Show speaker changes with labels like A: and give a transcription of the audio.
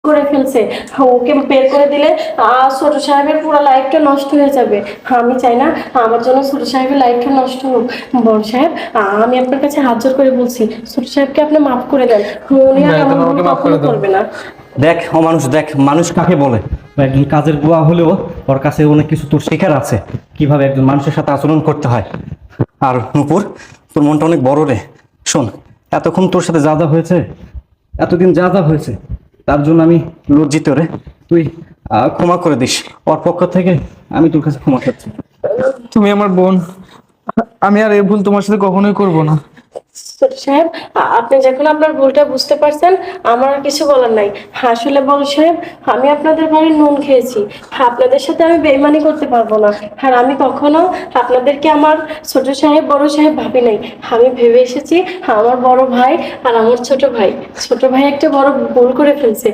A: করে ফেলছে, ওকে বের করে দিলে ছোট সাহেবের পুরো লাইফটা নষ্ট হয়ে যাবে। আমি চাই না আমার জন্য ছোট সাহেবের লাইফটা নষ্ট হোক। বড় সাহেব, আমি আপনার কাছে হাত জোর করে বলছি, ছোট সাহেবকে আপনি মাফ করে দেন। উনি আর
B: ভাই,
A: এমন
B: তুমি
A: ভুল
B: আমাকে মাফ
A: কখনো
B: করে দাও।
A: করবে না।
C: দেখ অমানুষ, দেখ মানুষ কাকে বলে। ও একজন কাজের বুয়া হলেও ওর কাছে অনেক কিছু তোর শেখার আছে, কিভাবে একজন মানুষের সাথে আচরণ করতে হয়। আর নূপুর, তোর মনটা অনেক বড় রে। শোন, এতক্ষণ তোর সাথে যা যা হয়েছে, এতদিন যা যা হয়েছে, তার জন্য আমি লজ্জিত রে। তুই ক্ষমা করে দিস। ওর পক্ষ থেকে আমি তোর কাছে ক্ষমা চাচ্ছি।
B: তুমি আমার বোন, আমি আর এই ভুল তোমার সাথে কখনোই করব না।
A: ছোট সাহেব, আপনি যখন আপনার ভুলটা বুঝতে পারছেন, আমার আর কিছু বলার নাই। আসলে বড় সাহেব, আমি আপনাদের বাড়ির নুন খেয়েছি, আপনাদের সাথে আমি বেইমানি করতে পারবো না। আর আমি কখনো আপনাদেরকে আমার ছোট সাহেব বড় সাহেব ভাবি নাই। আমি ভেবে এসেছি আমার বড় ভাই আর আমার ছোট ভাই একটা বড় ভুল করে ফেলছে।